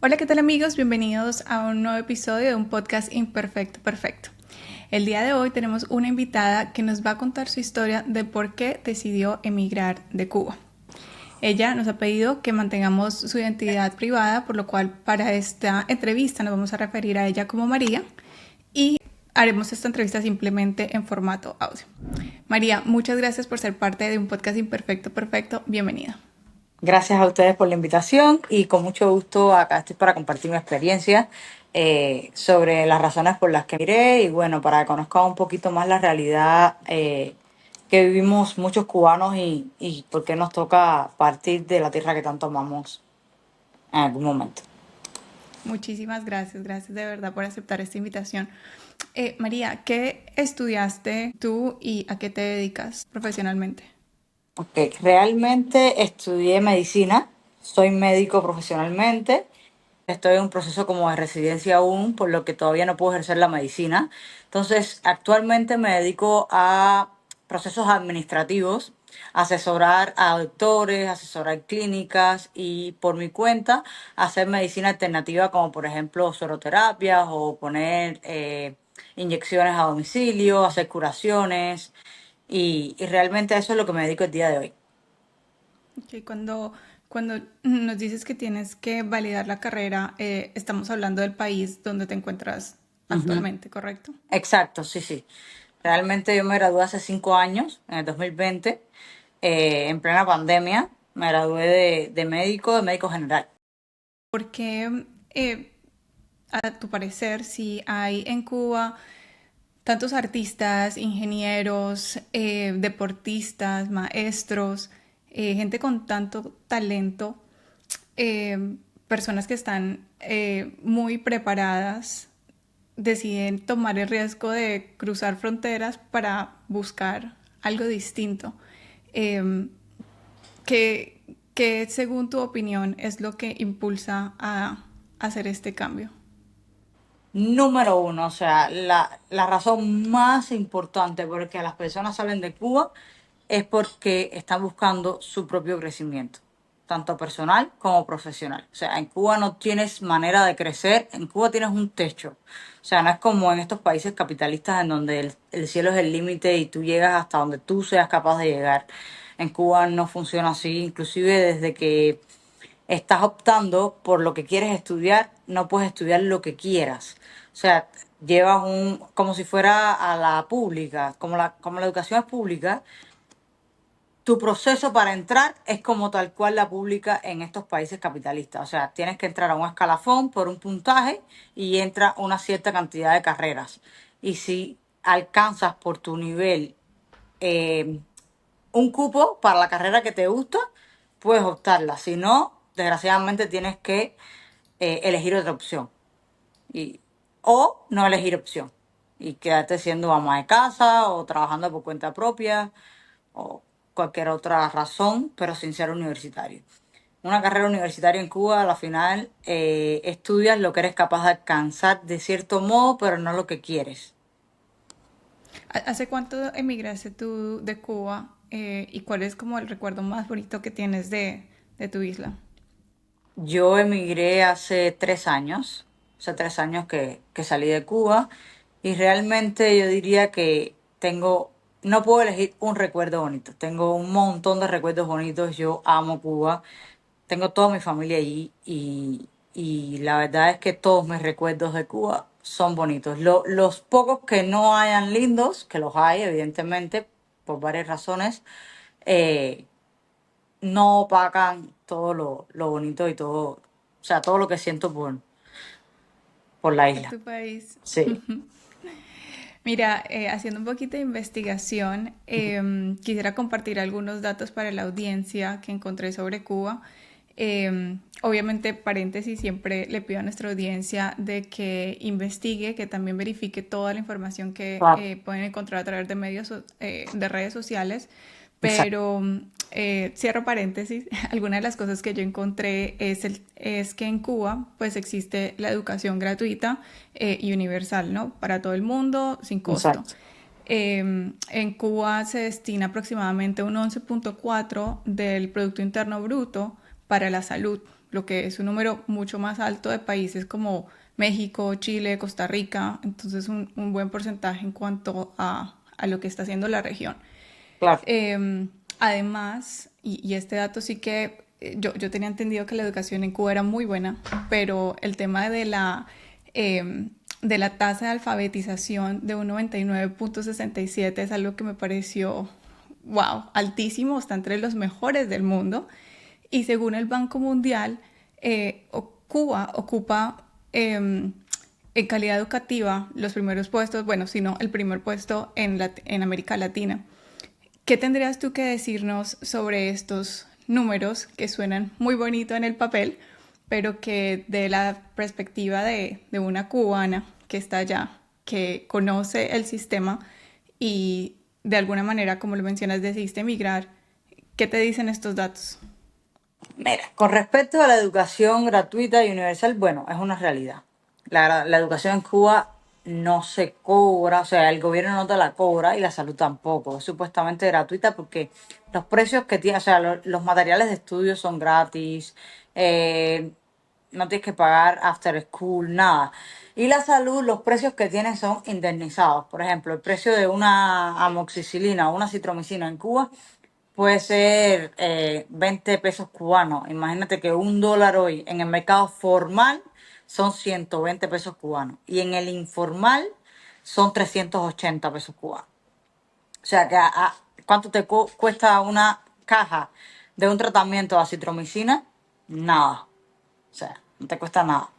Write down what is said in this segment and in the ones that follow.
Hola, ¿qué tal amigos? Bienvenidos a un nuevo episodio de un podcast Imperfecto Perfecto. El día de hoy tenemos una invitada que nos va a contar su historia de por qué decidió emigrar de Cuba. Ella nos ha pedido que mantengamos su identidad privada, por lo cual para esta entrevista nos vamos a referir a ella como María y haremos esta entrevista simplemente en formato audio. María, muchas gracias por ser parte de un podcast Imperfecto Perfecto. Bienvenida. Gracias a ustedes por la invitación y con mucho gusto acá estoy para compartir mi experiencia sobre las razones por las que miré y bueno, para que conozcan un poquito más la realidad que vivimos muchos cubanos y por qué nos toca partir de la tierra que tanto amamos en algún momento. Muchísimas gracias, gracias de verdad por aceptar esta invitación. María, ¿qué estudiaste tú y a qué te dedicas profesionalmente? Ok, realmente estudié medicina, soy médico profesionalmente. Estoy en un proceso como de residencia aún, por lo que todavía no puedo ejercer la medicina. Entonces, actualmente me dedico a procesos administrativos, asesorar a doctores, asesorar clínicas y por mi cuenta hacer medicina alternativa como por ejemplo sueroterapias o poner inyecciones a domicilio, hacer curaciones y realmente eso es lo que me dedico el día de hoy. Okay, cuando nos dices que tienes que validar la carrera, estamos hablando del país donde te encuentras Ujú. actualmente, ¿correcto? Exacto, sí, sí. Realmente yo me gradué hace 5 años, en el 2020, en plena pandemia. Me gradué de médico general. Porque, a tu parecer, si hay en Cuba tantos artistas, ingenieros, deportistas, maestros, gente con tanto talento, personas que están muy preparadas, deciden tomar el riesgo de cruzar fronteras para buscar algo distinto. Eh, ¿qué, según tu opinión, es lo que impulsa a hacer este cambio? Número uno, o sea, la razón más importante por la que las personas salen de Cuba es porque están buscando su propio crecimiento, tanto personal como profesional. O sea, en Cuba no tienes manera de crecer, en Cuba tienes un techo. O sea, no es como en estos países capitalistas en donde el cielo es el límite y tú llegas hasta donde tú seas capaz de llegar. En Cuba no funciona así, inclusive desde que estás optando por lo que quieres estudiar, no puedes estudiar lo que quieras. O sea, llevas como si fuera a la pública, como la educación es pública, tu proceso para entrar es como tal cual la pública en estos países capitalistas. O sea, tienes que entrar a un escalafón por un puntaje y entra una cierta cantidad de carreras. Y si alcanzas por tu nivel eh, un cupo para la carrera que te gusta, puedes optarla. Si no, desgraciadamente tienes que elegir otra opción. Y, o no elegir opción. Y quedarte siendo ama de casa o trabajando por cuenta propia o cualquier otra razón, pero sin ser universitario. Una carrera universitaria en Cuba, a la final, estudias lo que eres capaz de alcanzar de cierto modo, pero no lo que quieres. ¿Hace cuánto emigraste tú de Cuba y cuál es como el recuerdo más bonito que tienes de tu isla? Yo emigré hace 3 años que salí de Cuba y realmente yo diría que no puedo elegir un recuerdo bonito, tengo un montón de recuerdos bonitos, yo amo Cuba, tengo toda mi familia allí y la verdad es que todos mis recuerdos de Cuba son bonitos. Los pocos que no hayan lindos, que los hay evidentemente por varias razones, eh, no opacan todo lo bonito y todo, o sea, todo lo que siento por la Por isla. tu país. Sí. Mira, haciendo un poquito de investigación, quisiera compartir algunos datos para la audiencia que encontré sobre Cuba. Obviamente, paréntesis, siempre le pido a nuestra audiencia de que investigue, que también verifique toda la información que Claro, pueden encontrar a través de medios, de redes sociales. exacto. Pero cierro paréntesis, alguna de las cosas que yo encontré es que en Cuba pues existe la educación gratuita y universal, ¿no? Para todo el mundo, sin costo. Exacto. En Cuba se destina aproximadamente un 11.4 del Producto Interno Bruto para la salud. lo que es un número mucho más alto de países como México, Chile, Costa Rica, entonces un buen porcentaje en cuanto a lo que está haciendo la región. Claro. Además, y este dato sí que yo tenía entendido que la educación en Cuba era muy buena, pero el tema de la tasa de alfabetización de un 99,67 es algo que me pareció, wow, altísimo, está entre los mejores del mundo. Y según el Banco Mundial, Cuba ocupa en calidad educativa los primeros puestos, bueno, si no el primer puesto en América Latina. ¿Qué tendrías tú que decirnos sobre estos números que suenan muy bonito en el papel, pero que de la perspectiva de una cubana que está allá, que conoce el sistema y de alguna manera, como lo mencionas, decidiste emigrar, ¿qué te dicen estos datos? Mira, con respecto a la educación gratuita y universal, bueno, es una realidad. La educación en Cuba no se cobra, o sea, el gobierno no te la cobra y la salud tampoco. Es supuestamente gratuita porque los precios que tiene, o sea, los materiales de estudio son gratis, eh, no tienes que pagar after school, nada. Y la salud, los precios que tienen son indemnizados. Por ejemplo, el precio de una amoxicilina o una citromicina en Cuba puede ser 20 pesos cubanos. Imagínate que $1 hoy en el mercado formal son 120 pesos cubanos y en el informal son 380 pesos cubanos. O sea que ¿cuánto te cuesta una caja de un tratamiento de acitromicina? Nada. O sea, no te cuesta nada.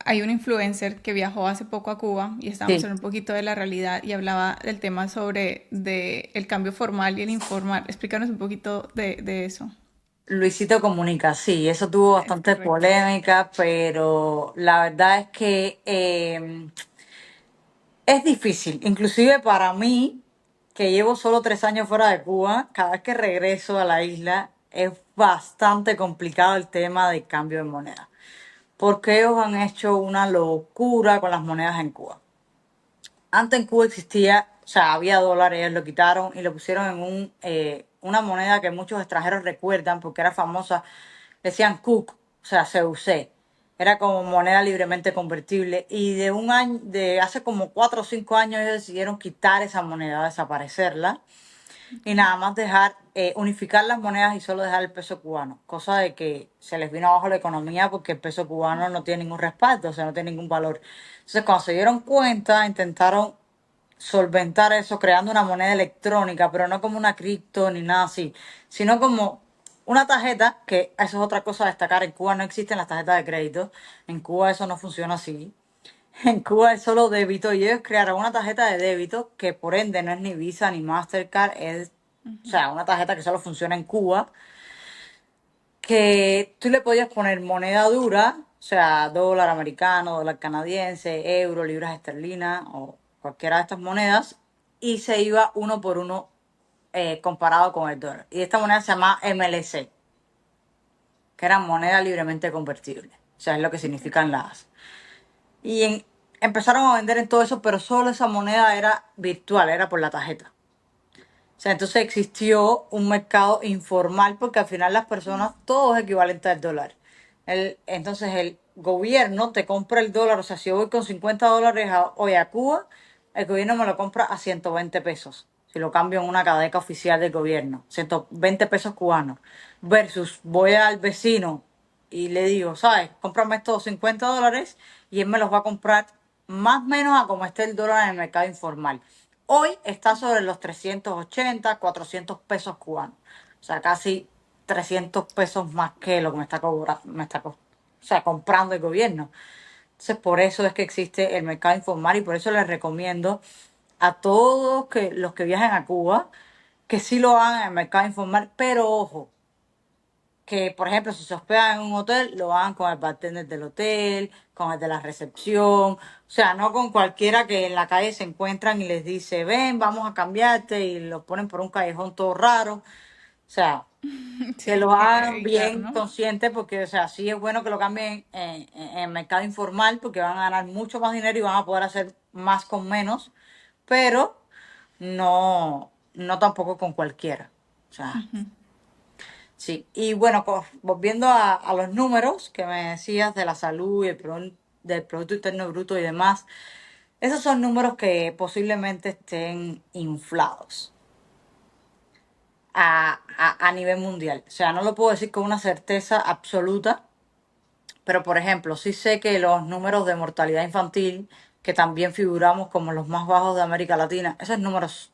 Hay un influencer que viajó hace poco a Cuba y estábamos Sí. hablando un poquito de la realidad y hablaba del tema sobre el cambio formal y el informal. Explícanos un poquito de eso. Luisito Comunica, sí, eso tuvo Es bastante correcto. polémica, pero la verdad es que es difícil, inclusive para mí, que llevo solo 3 años fuera de Cuba, cada vez que regreso a la isla es bastante complicado el tema del cambio de moneda, porque ellos han hecho una locura con las monedas en Cuba. Antes en Cuba existía, o sea, había dólares, ellos lo quitaron y lo pusieron en una moneda que muchos extranjeros recuerdan porque era famosa, decían Cook, o sea, CUC. Era como moneda libremente convertible y de un año, de hace como 4 o 5 años ellos decidieron quitar esa moneda, desaparecerla y Okay. nada más dejar, unificar las monedas y solo dejar el peso cubano, cosa de que se les vino abajo la economía porque el peso cubano no tiene ningún respaldo, o sea, no tiene ningún valor. Entonces, cuando se dieron cuenta, intentaron solventar eso creando una moneda electrónica, pero no como una cripto ni nada así, sino como una tarjeta, que eso es otra cosa a destacar, en Cuba no existen las tarjetas de crédito, en Cuba eso no funciona así. En Cuba es solo débito y ellos crearon una tarjeta de débito que por ende no es ni Visa ni Mastercard, es, o sea, una tarjeta que solo funciona en Cuba, que tú le podías poner moneda dura, o sea, dólar americano, dólar canadiense, euro, libras esterlinas o cualquiera de estas monedas, y se iba uno por uno comparado con el dólar. Y esta moneda se llama MLC, que era moneda libremente convertible, o sea, es lo que significan las. Y empezaron a vender en todo eso, pero solo esa moneda era virtual, era por la tarjeta. O sea, entonces existió un mercado informal porque al final las personas, todo es equivalente al dólar. Entonces el gobierno te compra el dólar, o sea, si yo voy con $50 hoy a Cuba, el gobierno me lo compra a 120 pesos. Si lo cambio en una cadeca oficial del gobierno, 120 pesos cubanos. Versus voy al vecino y le digo, ¿sabes? Cómprame estos $50 y él me los va a comprar más o menos a como esté el dólar en el mercado informal. Hoy está sobre los 380, 400 pesos cubanos. O sea, casi 300 pesos más que lo que me está cobrando, o sea, comprando el gobierno. Entonces, por eso es que existe el mercado informal y por eso les recomiendo a todos los que viajen a Cuba que sí lo hagan en el mercado informal, pero ojo, que, por ejemplo, si se hospedan en un hotel, lo hagan con el bartender del hotel, con el de la recepción, o sea, no con cualquiera que en la calle se encuentran y les dice, ven, vamos a cambiarte y los ponen por un callejón todo raro. O sea, que Sí, lo hagan evitar, bien ¿no? consciente porque, o sea, sí es bueno que lo cambien en el mercado informal porque van a ganar mucho más dinero y van a poder hacer más con menos, pero no tampoco con cualquiera. O sea, Sí, y bueno, volviendo a los números que me decías de la salud y del Producto Interno Bruto y demás, esos son números que posiblemente estén inflados a nivel mundial. O sea, no lo puedo decir con una certeza absoluta, pero por ejemplo, sí sé que los números de mortalidad infantil, que también figuramos como los más bajos de América Latina, esos números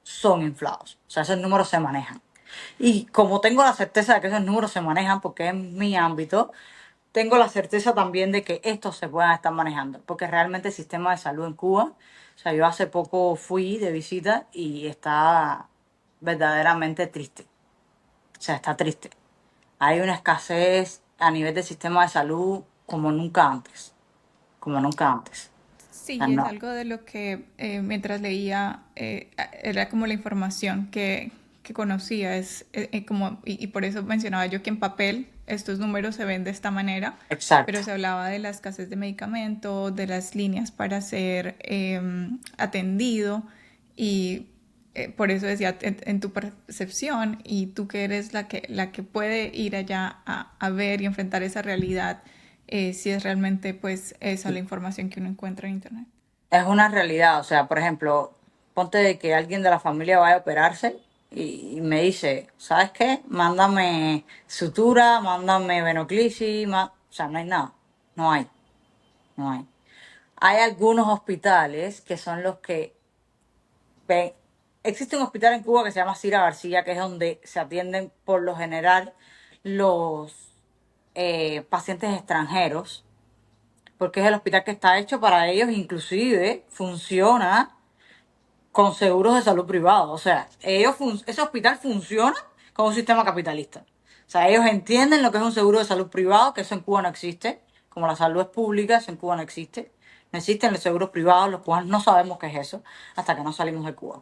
son inflados. O sea, esos números se manejan. Y como tengo la certeza de que esos números se manejan porque es mi ámbito, tengo la certeza también de que estos se puedan estar manejando, porque realmente el sistema de salud en Cuba, o sea, yo hace poco fui de visita y está verdaderamente triste. O sea, está triste. Hay una escasez a nivel del sistema de salud como nunca antes, como nunca antes. O Sí, sea, y es no. algo de lo que mientras leía era como la información que conocía, como, y por eso mencionaba yo que en papel estos números se ven de esta manera, Exacto. pero se hablaba de la escasez de medicamentos, de las líneas para ser atendido, y por eso decía, en tu percepción, y tú que eres la que puede ir allá a ver y enfrentar esa realidad, si es realmente pues esa la Sí. información que uno encuentra en internet. Es una realidad, o sea, por ejemplo, ponte de que alguien de la familia vaya a operarse y me dice, ¿sabes qué? Mándame sutura, mándame venoclisis, o sea, no hay nada, no hay, no hay. Hay algunos hospitales que son los que ven. Existe un hospital en Cuba que se llama Cira García, que es donde se atienden por lo general los pacientes extranjeros, porque es el hospital que está hecho para ellos, inclusive funciona con seguros de salud privados. O sea, ese hospital funciona con un sistema capitalista. O sea, ellos entienden lo que es un seguro de salud privado, que eso en Cuba no existe. Como la salud es pública, eso en Cuba no existe. No existen los seguros privados, los cuales no sabemos qué es eso hasta que no salimos de Cuba.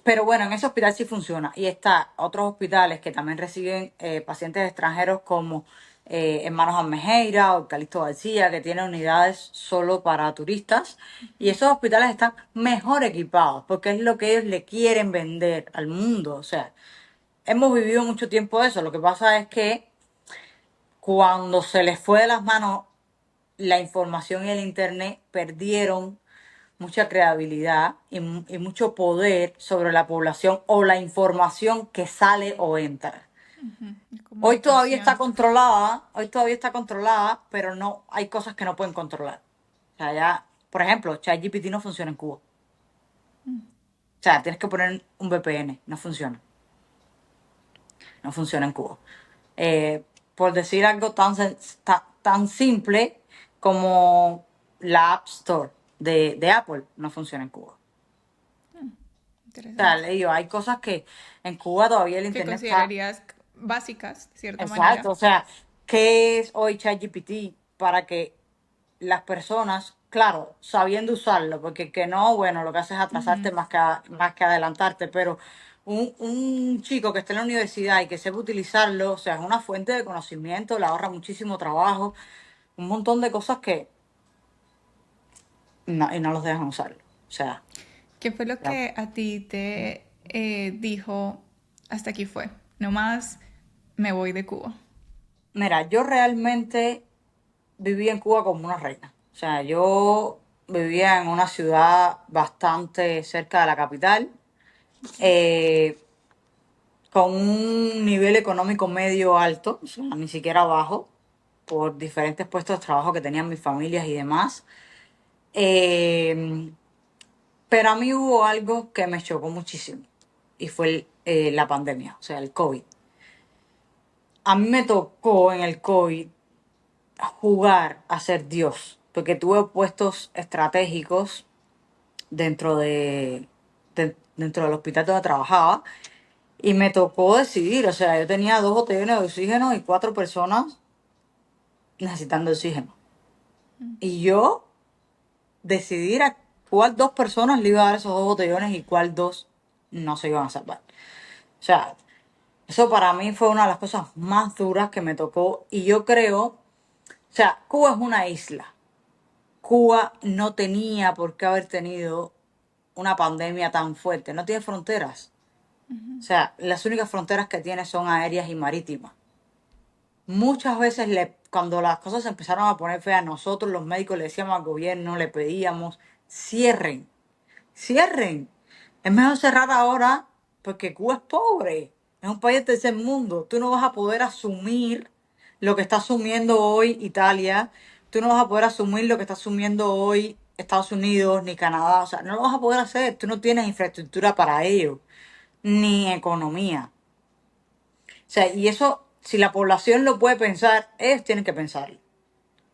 Pero bueno, en ese hospital sí funciona. Y está otros hospitales que también reciben pacientes extranjeros como Hermanos Almejeira o Calixto García, que tienen unidades solo para turistas. Y esos hospitales están mejor equipados porque es lo que ellos le quieren vender al mundo. O sea, hemos vivido mucho tiempo eso. Lo que pasa es que cuando se les fue de las manos la información y el internet, perdieron mucha creatividad y mucho poder sobre la población o la información que sale o entra. Comunicación. Hoy todavía está controlada, pero no hay cosas que no pueden controlar. O sea, ya, por ejemplo, ChatGPT no funciona en Cuba. O sea, tienes que poner un VPN, no funciona. No funciona en Cuba. Por decir algo tan simple como la App Store de Apple, no funciona en Cuba. O sea, Interesante. le digo, hay cosas que en Cuba todavía el Que internet está. considerarías básicas, de cierta manera. Exacto, o sea, ¿qué es hoy ChatGPT? Para que las personas, claro, sabiendo usarlo, porque que no, bueno, lo que hace es atrasarte más que adelantarte, pero un chico que esté en la universidad y que sepa utilizarlo, o sea, es una fuente de conocimiento, le ahorra muchísimo trabajo, un montón de cosas que no, y no los dejan usarlo. O sea, ¿Qué fue lo ya. que a ti te dijo hasta aquí fue? No más, me voy de Cuba. Mira, yo realmente vivía en Cuba como una reina. O sea, yo vivía en una ciudad bastante cerca de la capital, eh, con un nivel económico medio alto, o sea, ni siquiera bajo, por diferentes puestos de trabajo que tenían mis familias y demás. Eh, pero a mí hubo algo que me chocó muchísimo y fue la pandemia, o sea, el COVID. A mí me tocó en el COVID jugar a ser Dios, porque tuve puestos estratégicos dentro del hospital donde trabajaba y me tocó decidir, o sea, yo tenía 2 botellones de oxígeno y 4 personas necesitando oxígeno. Y yo decidir a cuál 2 personas le iba a dar esos 2 botellones y cuál dos no se iban a salvar. O sea, eso para mí fue una de las cosas más duras que me tocó y yo creo, o sea, Cuba es una isla. Cuba no tenía por qué haber tenido una pandemia tan fuerte, no tiene fronteras. O sea, las únicas fronteras que tiene son aéreas y marítimas. Muchas veces cuando las cosas se empezaron a poner feas, nosotros los médicos le decíamos al gobierno, le pedíamos, cierren, cierren. Es mejor cerrar ahora porque Cuba es pobre, es un país del tercer mundo. Tú no vas a poder asumir lo que está asumiendo hoy Italia, tú no vas a poder asumir lo que está asumiendo hoy Estados Unidos ni Canadá, o sea, no lo vas a poder hacer, tú no tienes infraestructura para ello, ni economía. O sea, y eso, si la población lo puede pensar, ellos tienen que pensarlo,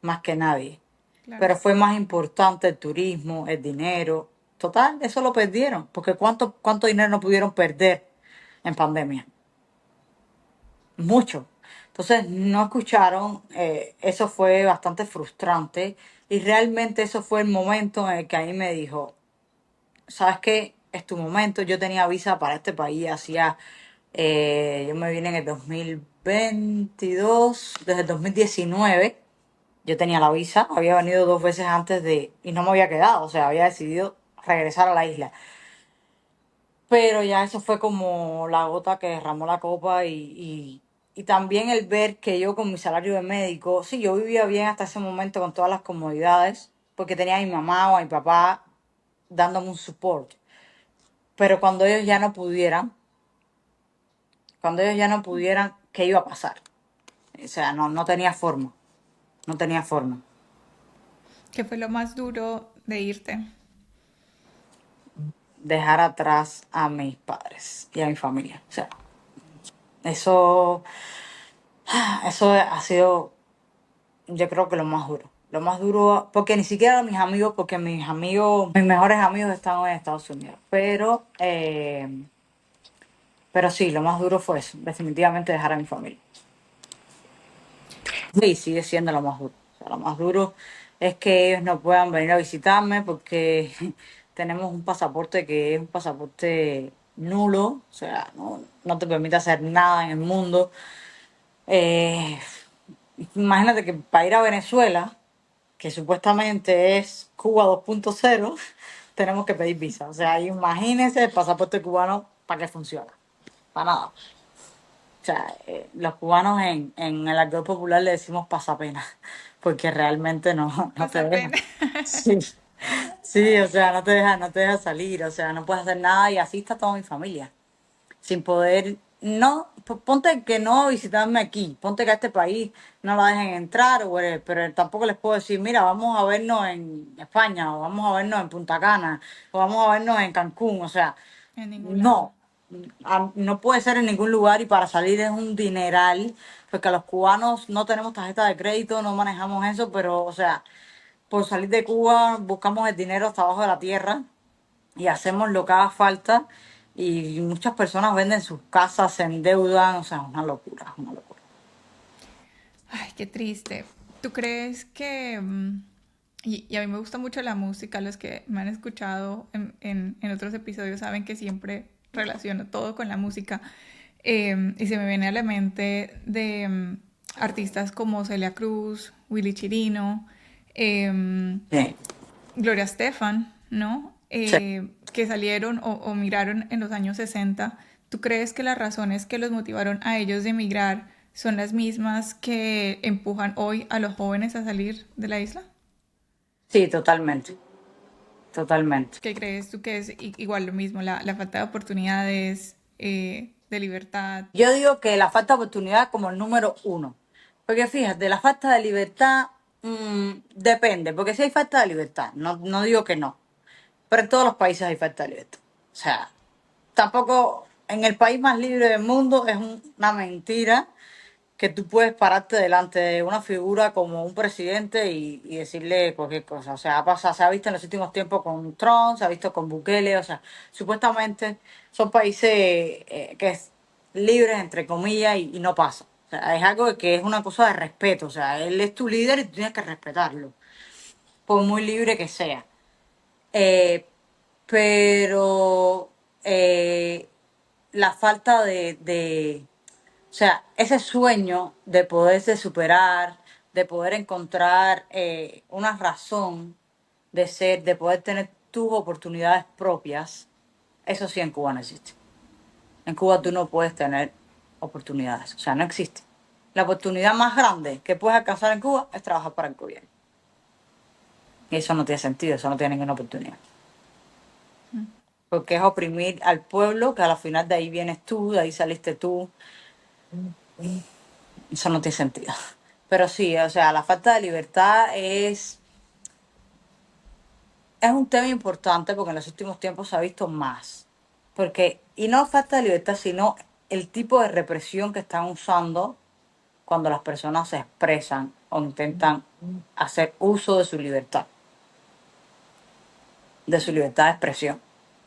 más que nadie. Claro. Pero fue más importante el turismo, el dinero. Total, eso lo perdieron, porque ¿cuánto dinero no pudieron perder en pandemia? Mucho. Entonces, no escucharon, eso fue bastante frustrante y realmente eso fue el momento en el que ahí me dijo, ¿sabes qué? Es tu momento. Yo tenía visa para este país, yo me vine en el 2022, desde el 2019 yo tenía la visa, había venido 2 veces antes y no me había quedado, o sea, había decidido regresar a la isla. Pero ya eso fue como la gota que derramó la copa y también el ver que yo con mi salario de médico, sí, yo vivía bien hasta ese momento con todas las comodidades, porque tenía a mi mamá o a mi papá dándome un support. Pero cuando ellos ya no pudieran, ¿qué iba a pasar? O sea, no tenía forma, no tenía forma. ¿Qué fue lo más duro de irte? Dejar atrás a mis padres y a mi familia. O sea, eso, eso ha sido, yo creo que lo más duro. Lo más duro, porque ni siquiera mis amigos, porque mis amigos, mis mejores amigos están hoy en Estados Unidos. Pero sí, lo más duro fue eso, definitivamente dejar a mi familia. Sí, sigue siendo lo más duro. O sea, lo más duro es que ellos no puedan venir a visitarme porque tenemos un pasaporte que es un pasaporte nulo, o sea, no te permite hacer nada en el mundo. Eh, Imagínate que para ir a Venezuela, que supuestamente es Cuba 2.0, tenemos que pedir visa. O sea, imagínense el pasaporte cubano para qué funciona. Para nada. O sea, los cubanos en el argot popular le decimos pasapena, porque realmente no te Pasa deja. pena. Sí, sí, o sea, no te deja salir, o sea, no puedes hacer nada y así está toda mi familia sin poder, no, ponte que no visitarme aquí, ponte que a este país no la dejen entrar, o pero tampoco les puedo decir, mira, vamos a vernos en España, o vamos a vernos en Punta Cana, o vamos a vernos en Cancún, o sea, En ningún lado. no, no puede ser en ningún lugar y para salir es un dineral, porque los cubanos no tenemos tarjeta de crédito, no manejamos eso, pero, o sea, por salir de Cuba buscamos el dinero hasta abajo de la tierra y hacemos lo que haga falta y muchas personas venden sus casas, se endeudan, o sea, es una locura, es una locura. Ay, qué triste. ¿Tú crees que... y a mí me gusta mucho la música, los que me han escuchado en otros episodios saben que siempre relaciono todo con la música. Y se me viene a la mente de artistas como Celia Cruz, Willy Chirino, em, Sí, Gloria Estefan, ¿no? sí. Que salieron o migraron en los años 60. ¿Tú crees que las razones que los motivaron a ellos de emigrar son las mismas que empujan hoy a los jóvenes a salir de la isla? Sí, totalmente, totalmente. ¿Qué crees tú que es igual lo mismo, la falta de oportunidades, de libertad? Yo digo que la falta de oportunidad como el número uno, porque fíjate, la falta de libertad depende, porque si hay falta de libertad, no digo que no, pero en todos los países hay falta de libertad. O sea, tampoco en el país más libre del mundo es una mentira que tú puedes pararte delante de una figura como un presidente y decirle cualquier cosa. O sea, se ha visto en los últimos tiempos con Trump, se ha visto con Bukele, o sea, supuestamente son países que es libres, entre comillas, y no pasa. O sea, es algo que es una cosa de respeto. O sea, él es tu líder y tú tienes que respetarlo, por muy libre que sea. Eh, pero la falta o sea, ese sueño de poderse superar, de poder encontrar una razón de ser, de poder tener tus oportunidades propias, eso sí en Cuba no existe. En Cuba tú no puedes tener oportunidades, o sea, no existe. La oportunidad más grande que puedes alcanzar en Cuba es trabajar para el gobierno. Y eso no tiene sentido, eso no tiene ninguna oportunidad. Porque es oprimir al pueblo, que a la final de ahí vienes tú, de ahí saliste tú. Eso no tiene sentido. Pero sí, o sea, la falta de libertad es un tema importante porque en los últimos tiempos se ha visto más. Porque, y no falta de libertad, sino el tipo de represión que están usando cuando las personas se expresan o intentan hacer uso de su libertad de expresión,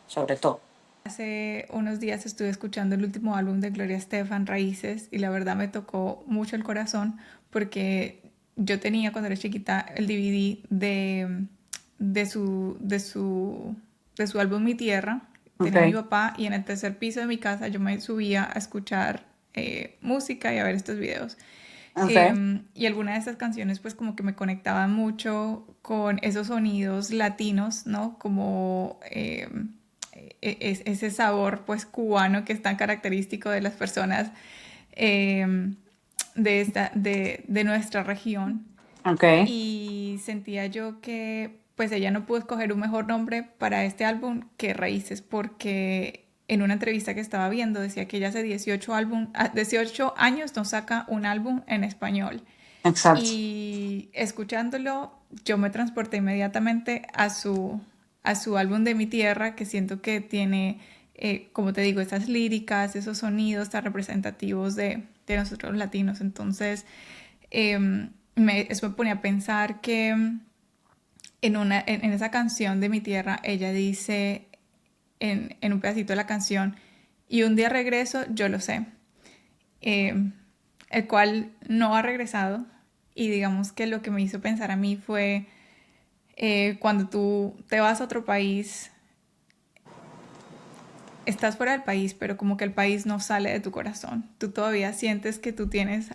sobre todo. Hace unos días estuve escuchando el último álbum de Gloria Estefan, Raíces, y la verdad me tocó mucho el corazón porque yo tenía cuando era chiquita el DVD de su álbum Mi Tierra. Tenía a mi Okay, papá y en el tercer piso de mi casa yo me subía a escuchar música y a ver estos videos. okay, Y algunas de estas canciones pues como que me conectaban mucho con esos sonidos latinos, ¿no? Como ese sabor pues cubano que es tan característico de las personas de nuestra región. okay. Y sentía yo que pues ella no pudo escoger un mejor nombre para este álbum que Raíces, porque en una entrevista que estaba viendo decía que ella hace 18 años no saca un álbum en español. Exacto. Y escuchándolo, yo me transporté inmediatamente a su álbum de Mi Tierra, que siento que tiene, como te digo, esas líricas, esos sonidos tan representativos de nosotros los latinos. Entonces, eso me pone a pensar que en esa canción de Mi Tierra, ella dice en un pedacito de la canción, y un día regreso, yo lo sé, eh, el cual no ha regresado. Y digamos que lo que me hizo pensar a mí fue cuando tú te vas a otro país, estás fuera del país, pero como que el país no sale de tu corazón. Tú todavía sientes que tú tienes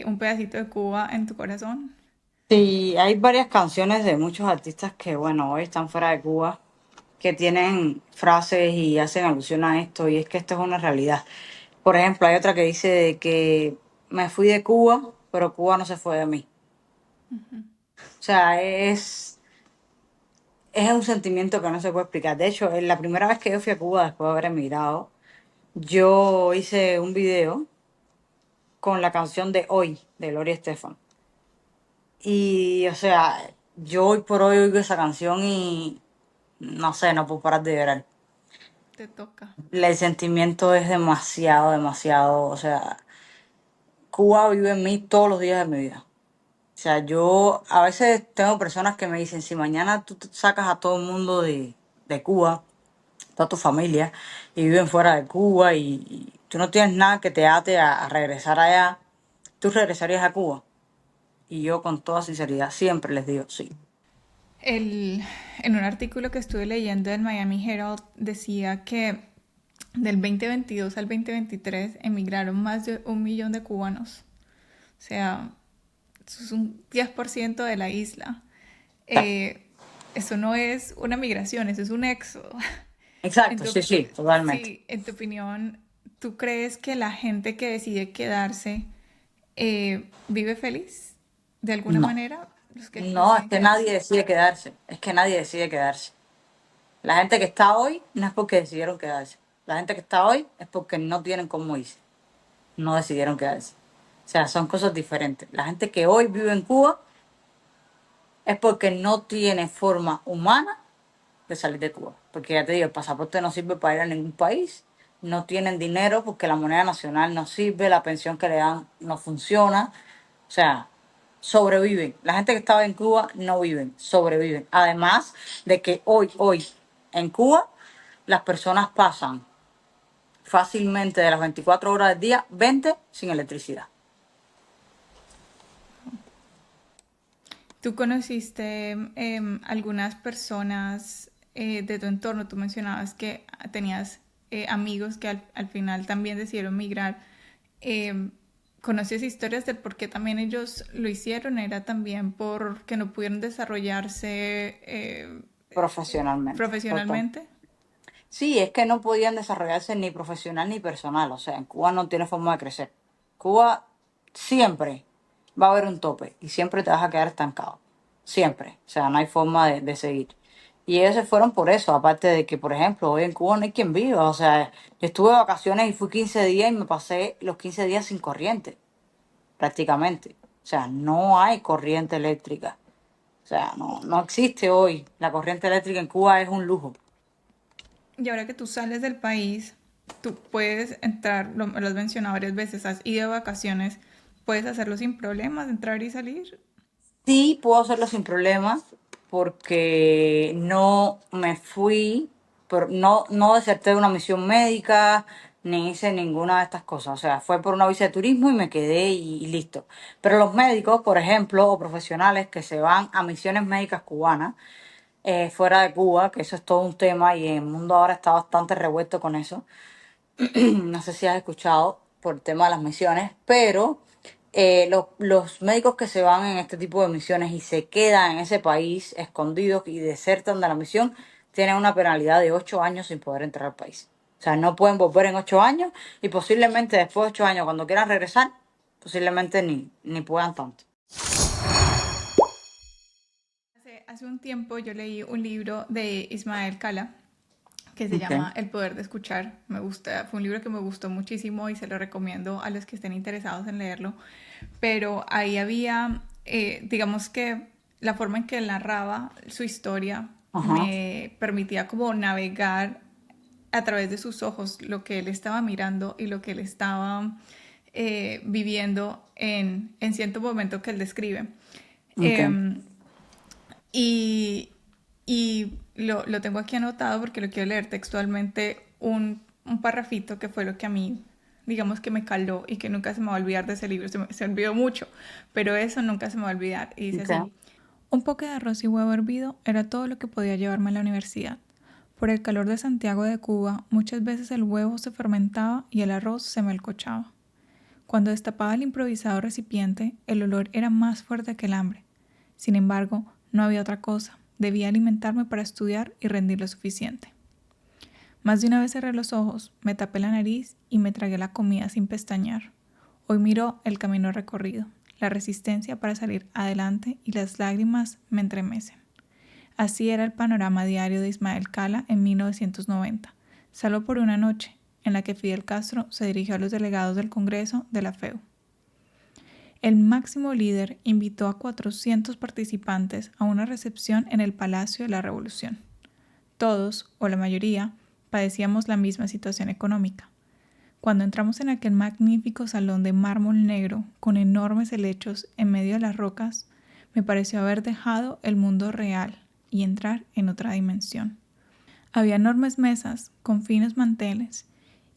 un pedacito de Cuba en tu corazón. Sí, hay varias canciones de muchos artistas que, bueno, hoy están fuera de Cuba, que tienen frases y hacen alusión a esto, y es que esto es una realidad. Por ejemplo, hay otra que dice de que me fui de Cuba, pero Cuba no se fue de mí. O sea, es un sentimiento que no se puede explicar. De hecho, la primera vez que yo fui a Cuba después de haber emigrado, yo hice un video con la canción de Hoy, de Gloria Estefan. Y, o sea, yo hoy por hoy oigo esa canción y no sé, no puedo parar de llorar. Te toca. El sentimiento es demasiado, demasiado, o sea, Cuba vive en mí todos los días de mi vida. O sea, yo a veces tengo personas que me dicen, si mañana tú te sacas a todo el mundo de Cuba, toda tu familia, y viven fuera de Cuba y tú no tienes nada que te ate a regresar allá, ¿tú regresarías a Cuba? Y yo con toda sinceridad siempre les digo, sí. El, en un artículo que estuve leyendo del Miami Herald decía que del 2022 al 2023 emigraron más de 1 millón de cubanos. O sea, eso es un 10% de la isla. Eh, Eso no es una migración, eso es un éxodo. En Exacto, tu, sí, sí, totalmente. sí, en tu opinión, ¿tú crees que la gente que decide quedarse vive feliz de alguna No, manera? Los que no, es deciden que quedarse. nadie decide quedarse, es que nadie decide quedarse. La gente que está hoy no es porque decidieron quedarse. La gente que está hoy es porque no tienen cómo irse, no decidieron quedarse. O sea, son cosas diferentes. La gente que hoy vive en Cuba es porque no tiene forma humana de salir de Cuba. Porque ya te digo, el pasaporte no sirve para ir a ningún país, no tienen dinero porque la moneda nacional no sirve, la pensión que le dan no funciona. O sea, sobreviven. La gente que estaba en Cuba no viven, sobreviven. Además de que hoy, en Cuba, las personas pasan fácilmente de las 24 horas del día, 20 sin electricidad. ¿Tú conociste algunas personas de tu entorno? Tú mencionabas que tenías amigos que al final también decidieron migrar. Em, ¿Conoces historias del por qué también ellos lo hicieron? ¿Era también porque no pudieron desarrollarse Profesionalmente. Total. profesionalmente? Sí, es que no podían desarrollarse ni profesional ni personal. O sea, en Cuba no tiene forma de crecer. Cuba siempre va a haber un tope y siempre te vas a quedar estancado. Siempre. O sea, no hay forma de seguir. Y ellos se fueron por eso, aparte de que, por ejemplo, hoy en Cuba no hay quien viva. O sea, yo estuve de vacaciones y fui 15 días y me pasé los 15 días sin corriente, prácticamente. O sea, no hay corriente eléctrica. O sea, no existe hoy. La corriente eléctrica en Cuba es un lujo. Y ahora que tú sales del país, tú puedes entrar, lo has mencionado varias veces, has ido de vacaciones, puedes hacerlo sin problemas, entrar y salir. Sí, puedo hacerlo sin problemas porque no me fui, no deserté de una misión médica ni hice ninguna de estas cosas. O sea, fue por una visa de turismo y me quedé y listo. Pero los médicos, por ejemplo, o profesionales que se van a misiones médicas cubanas, fuera de Cuba, que eso es todo un tema y el mundo ahora está bastante revuelto con eso. No sé si has escuchado por el tema de las misiones, pero los médicos que se van en este tipo de misiones y se quedan en ese país escondidos y desertan de la misión, tienen una penalidad de 8 años sin poder entrar al país. O sea, no pueden volver en 8 años y posiblemente después de 8 años, cuando quieran regresar, posiblemente ni puedan tanto. Hace un tiempo yo leí un libro de Ismael Cala que se Okay. llama El poder de escuchar. Me gusta, fue un libro que me gustó muchísimo y se lo recomiendo a los que estén interesados en leerlo. Pero ahí había, digamos que la forma en que él narraba su historia Ajá. me permitía como navegar a través de sus ojos lo que él estaba mirando y lo que él estaba viviendo en cierto momento que él describe. Okay. Eh, y lo tengo aquí anotado porque lo quiero leer textualmente un parrafito que fue lo que a mí, digamos que me caló y que nunca se me va a olvidar de ese libro. Se olvidó mucho, pero eso nunca se me va a olvidar. Y dice Okay. así: un poco de arroz y huevo hervido era todo lo que podía llevarme a la universidad. Por el calor de Santiago de Cuba, muchas veces el huevo se fermentaba y el arroz se melcochaba. Cuando destapaba el improvisado recipiente, el olor era más fuerte que el hambre. Sin embargo, no había otra cosa. Debía alimentarme para estudiar y rendir lo suficiente. Más de una vez cerré los ojos, me tapé la nariz y me tragué la comida sin pestañear. Hoy miro el camino recorrido, la resistencia para salir adelante y las lágrimas me entremecen. Así era el panorama diario de Ismael Cala en 1990, salvo por una noche en la que Fidel Castro se dirigió a los delegados del Congreso de la FEU. El máximo líder invitó a 400 participantes a una recepción en el Palacio de la Revolución. Todos, o la mayoría, padecíamos la misma situación económica. Cuando entramos en aquel magnífico salón de mármol negro con enormes helechos en medio de las rocas, me pareció haber dejado el mundo real y entrar en otra dimensión. Había enormes mesas con finos manteles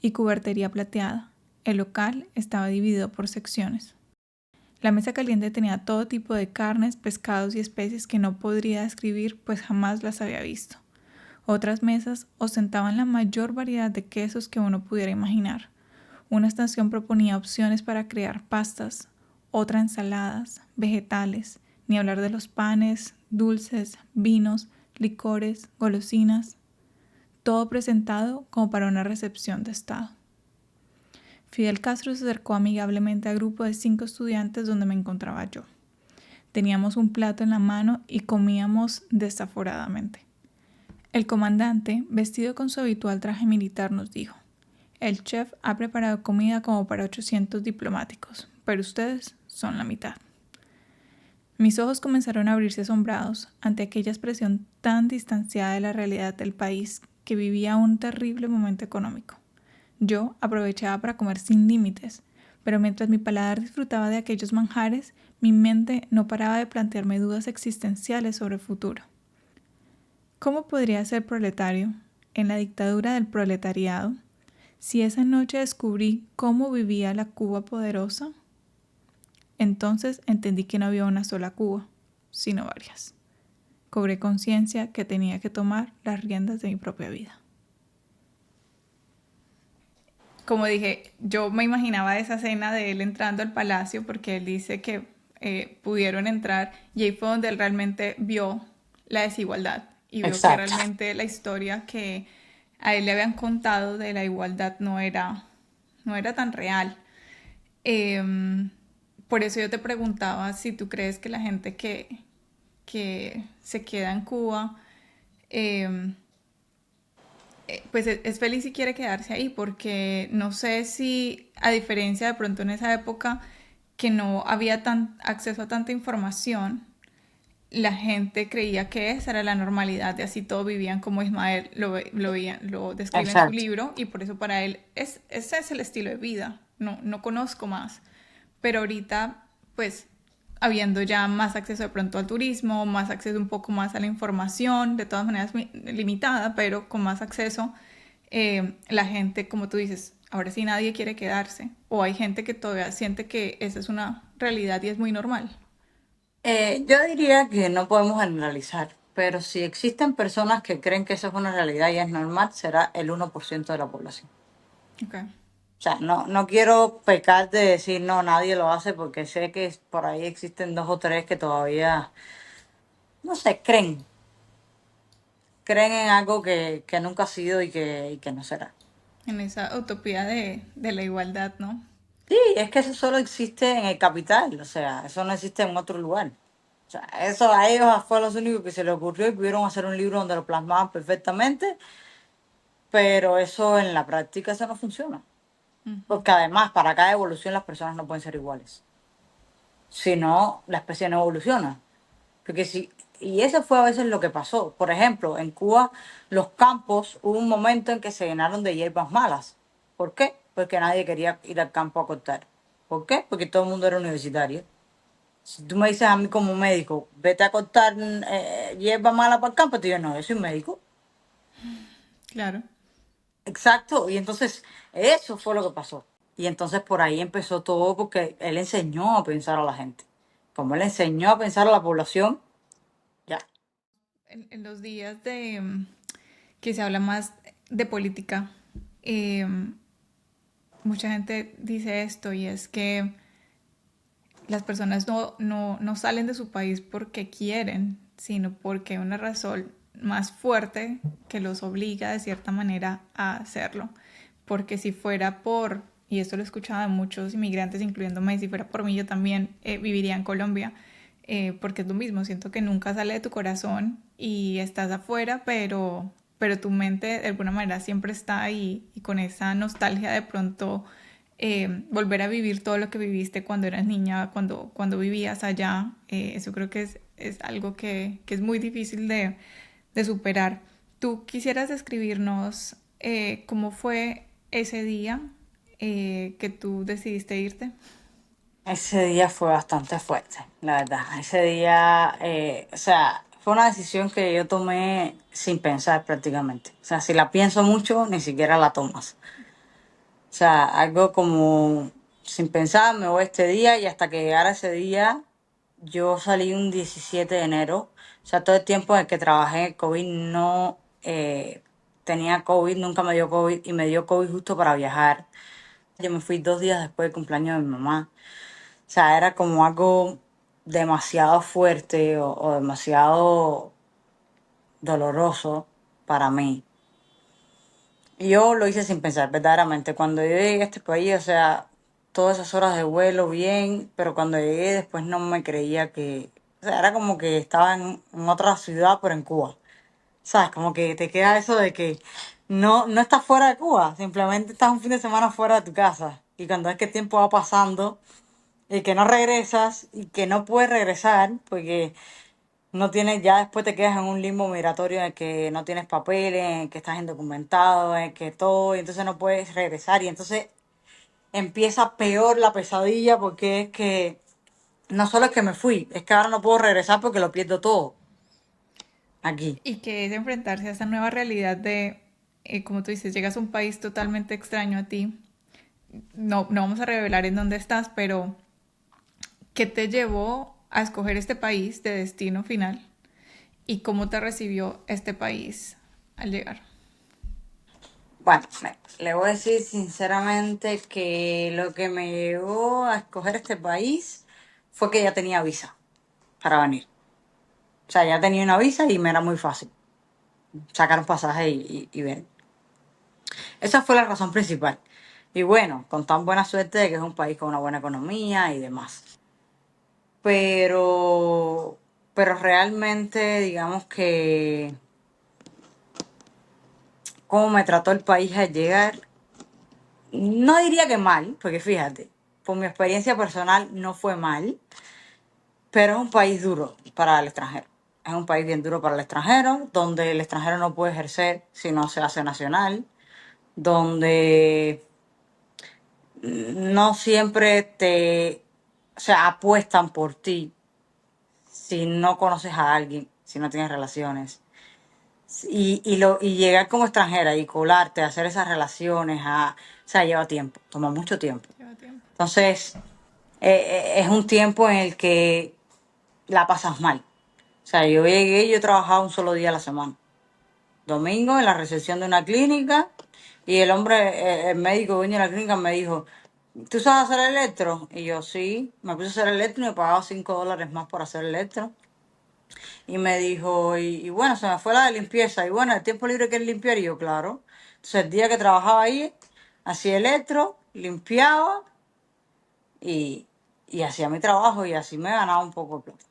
y cubertería plateada. El local estaba dividido por secciones. La mesa caliente tenía todo tipo de carnes, pescados y especies que no podría describir, pues jamás las había visto. Otras mesas ostentaban la mayor variedad de quesos que uno pudiera imaginar. Una estación proponía opciones para crear pastas, otra ensaladas, vegetales, ni hablar de los panes, dulces, vinos, licores, golosinas, todo presentado como para una recepción de estado. Fidel Castro se acercó amigablemente al grupo de 5 estudiantes donde me encontraba yo. Teníamos un plato en la mano y comíamos desaforadamente. El comandante, vestido con su habitual traje militar, nos dijo: el chef ha preparado comida como para 800 diplomáticos, pero ustedes son la mitad. Mis ojos comenzaron a abrirse asombrados ante aquella expresión tan distanciada de la realidad del país que vivía un terrible momento económico. Yo aprovechaba para comer sin límites, pero mientras mi paladar disfrutaba de aquellos manjares, mi mente no paraba de plantearme dudas existenciales sobre el futuro. ¿Cómo podría ser proletario en la dictadura del proletariado si esa noche descubrí cómo vivía la Cuba poderosa? Entonces entendí que no había una sola Cuba, sino varias. Cobré conciencia que tenía que tomar las riendas de mi propia vida. Como dije, yo me imaginaba esa escena de él entrando al palacio porque él dice que pudieron entrar y ahí fue donde él realmente vio la desigualdad y vio que Exacto. realmente la historia que a él le habían contado de la igualdad no era tan real. Em, por eso yo te preguntaba si tú crees que la gente que se queda en Cuba, em, pues es feliz y quiere quedarse ahí, porque no sé si, a diferencia de pronto en esa época que no había tan acceso a tanta información, la gente creía que esa era la normalidad, de así todos vivían como Ismael lo describe en su Exacto. libro, y por eso para él ese es el estilo de vida, no conozco más. Pero ahorita, pues, habiendo ya más acceso de pronto al turismo, más acceso un poco más a la información, de todas maneras limitada, pero con más acceso, la gente, como tú dices, ahora sí nadie quiere quedarse, o hay gente que todavía siente que esa es una realidad y es muy normal. Yo diría que no podemos generalizar, pero si existen personas que creen que eso es una realidad y es normal, será el 1% de la población. Okay. O sea, no quiero pecar de decir no, nadie lo hace porque sé que por ahí existen dos o tres que todavía, no sé, creen en algo que nunca ha sido y que no será. En esa utopía de la igualdad, ¿no? Sí, es que eso solo existe en el capital, o sea, eso no existe en otro lugar. O sea, eso a ellos fue los únicos que se les ocurrió y pudieron hacer un libro donde lo plasmaban perfectamente, pero eso en la práctica eso no funciona. Porque además, para cada evolución las personas no pueden ser iguales. Si no, la especie no evoluciona. Porque si, y eso fue a veces lo que pasó. Por ejemplo, en Cuba, los campos, hubo un momento en que se llenaron de hierbas malas. ¿Por qué? Porque nadie quería ir al campo a cortar. ¿Por qué? Porque todo el mundo era universitario. Si tú me dices a mí como médico, vete a cortar hierba mala para el campo, te digo, no, yo soy médico. Claro. Exacto. Y entonces, eso fue lo que pasó. Y entonces por ahí empezó todo porque él enseñó a pensar a la gente. Como él enseñó a pensar a la población, ya. En los días de que se habla más de política, eh, mucha gente dice esto, y es que las personas no salen de su país porque quieren, sino porque hay una razón más fuerte que los obliga de cierta manera a hacerlo. Porque si fuera por, y esto lo he escuchado de muchos inmigrantes, incluyéndome, si fuera por mí yo también viviría en Colombia, porque es lo mismo, siento que nunca sale de tu corazón y estás afuera, pero tu mente de alguna manera siempre está ahí, y con esa nostalgia de pronto volver a vivir todo lo que viviste cuando eras niña, cuando vivías allá, eso creo que es algo que es muy difícil de superar. ¿Tú quisieras describirnos cómo fue ese día que tú decidiste irte? Ese día fue bastante fuerte, la verdad. Ese día, o sea, fue una decisión que yo tomé sin pensar prácticamente. O sea, si la pienso mucho, ni siquiera la tomas. O sea, algo como sin pensar, me voy este día y hasta que llegara ese día, yo salí un 17 de enero. O sea, todo el tiempo en el que trabajé en el COVID no tenía COVID, nunca me dio COVID y me dio COVID justo para viajar. Yo me fui 2 días después del cumpleaños de mi mamá. O sea, era como algo demasiado fuerte o demasiado doloroso para mí. Y yo lo hice sin pensar, verdaderamente. Cuando yo llegué a este país, o sea, todas esas horas de vuelo bien, pero cuando llegué después no me creía que... O sea, era como que estaba en otra ciudad, pero en Cuba. ¿Sabes? Como que te queda eso de que no estás fuera de Cuba, simplemente estás un fin de semana fuera de tu casa. Y cuando es que el tiempo va pasando y que no regresas y que no puedes regresar porque no tienes, ya después te quedas en un limbo migratorio en el que no tienes papeles, en el que estás indocumentado, en el que todo, y entonces no puedes regresar y entonces empieza peor la pesadilla porque es que no solo es que me fui, es que ahora no puedo regresar porque lo pierdo todo aquí. Y que es enfrentarse a esa nueva realidad de, como tú dices, llegas a un país totalmente extraño a ti. No vamos a revelar en dónde estás, pero ¿qué te llevó a escoger este país de destino final? ¿Y cómo te recibió este país al llegar? Bueno, le voy a decir sinceramente que lo que me llevó a escoger este país fue que ya tenía visa para venir. O sea, ya tenía una visa y me era muy fácil sacar un pasaje y ver. Esa fue la razón principal. Y bueno, con tan buena suerte de que es un país con una buena economía y demás. Pero, pero realmente, digamos que cómo me trató el país al llegar, no diría que mal, porque fíjate, por mi experiencia personal no fue mal, pero es un país duro para el extranjero. Es un país bien duro para el extranjero, donde el extranjero no puede ejercer si no se hace nacional, donde no siempre o sea, apuestan por ti si no conoces a alguien, si no tienes relaciones. Y llegar como extranjera y colarte, hacer esas relaciones, o sea, lleva tiempo, toma mucho tiempo. Lleva tiempo. Entonces, es un tiempo en el que la pasas mal. O sea, yo llegué y yo trabajaba un solo día a la semana. Domingo en la recepción de una clínica y el hombre, el médico dueño de la clínica me dijo, ¿tú sabes hacer electro? Y yo sí, me puse a hacer electro y me pagaba $5 más por hacer electro. Y me dijo, y bueno, se me fue la de limpieza. Y bueno, el tiempo libre que es limpiar. Y yo, claro. Entonces, el día que trabajaba ahí, hacía electro, limpiaba y, y hacía mi trabajo y así me ganaba un poco de plata.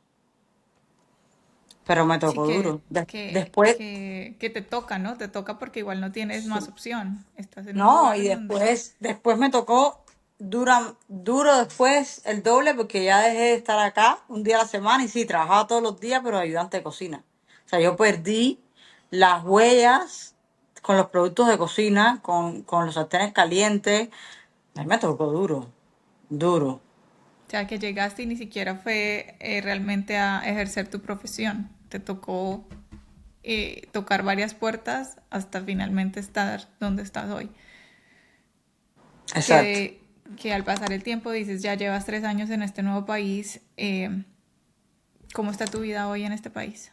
Pero me Sí, tocó duro. Después, que te toca, ¿no? Te toca porque igual no tienes más opción. Estás en un no, lugar y en donde... después me tocó duro después el doble porque ya dejé de estar acá un día a la semana y sí, trabajaba todos los días, pero ayudante de cocina. O sea, yo perdí las huellas con los productos de cocina, con los sartenes calientes. A mí me tocó duro, duro. O sea, que llegaste y ni siquiera fue realmente a ejercer tu profesión. Te tocó tocar varias puertas hasta finalmente estar donde estás hoy. Exacto. Que al pasar el tiempo dices, ya llevas 3 años en este nuevo país, ¿cómo está tu vida hoy en este país?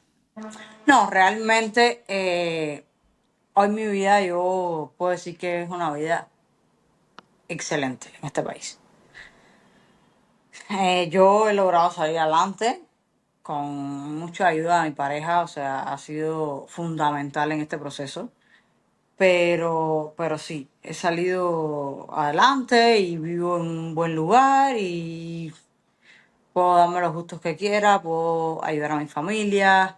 No, realmente hoy mi vida yo puedo decir que es una vida excelente en este país. Yo he logrado salir adelante con mucha ayuda de mi pareja, o sea, ha sido fundamental en este proceso. Pero sí, he salido adelante y vivo en un buen lugar y puedo darme los gustos que quiera, puedo ayudar a mi familia,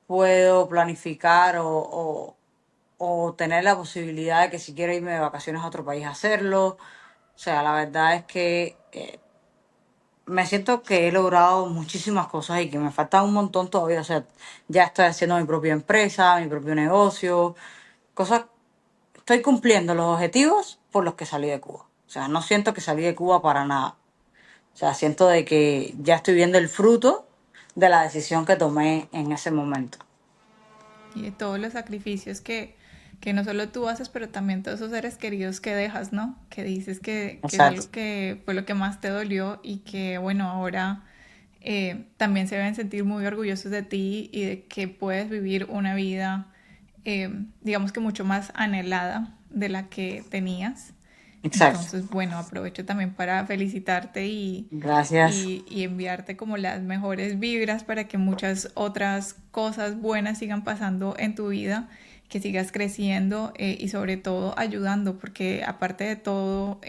puedo planificar o tener la posibilidad de que si quiero irme de vacaciones a otro país hacerlo. O sea, la verdad es que me siento que he logrado muchísimas cosas y que me falta un montón todavía. O sea, ya estoy haciendo mi propia empresa, mi propio negocio, cosas. Estoy cumpliendo los objetivos por los que salí de Cuba. O sea, no siento que salí de Cuba para nada. O sea, siento de que ya estoy viendo el fruto de la decisión que tomé en ese momento. Y de todos los sacrificios que no solo tú haces, pero también todos esos seres queridos que dejas, ¿no? Que dices que es Exacto. algo que fue lo que más te dolió y que, bueno, ahora también se deben sentir muy orgullosos de ti y de que puedes vivir una vida, digamos que mucho más anhelada de la que tenías. Exacto. Entonces, bueno, aprovecho también para felicitarte Gracias. y enviarte como las mejores vibras para que muchas otras cosas buenas sigan pasando en tu vida, que sigas creciendo y sobre todo ayudando, porque aparte de todo,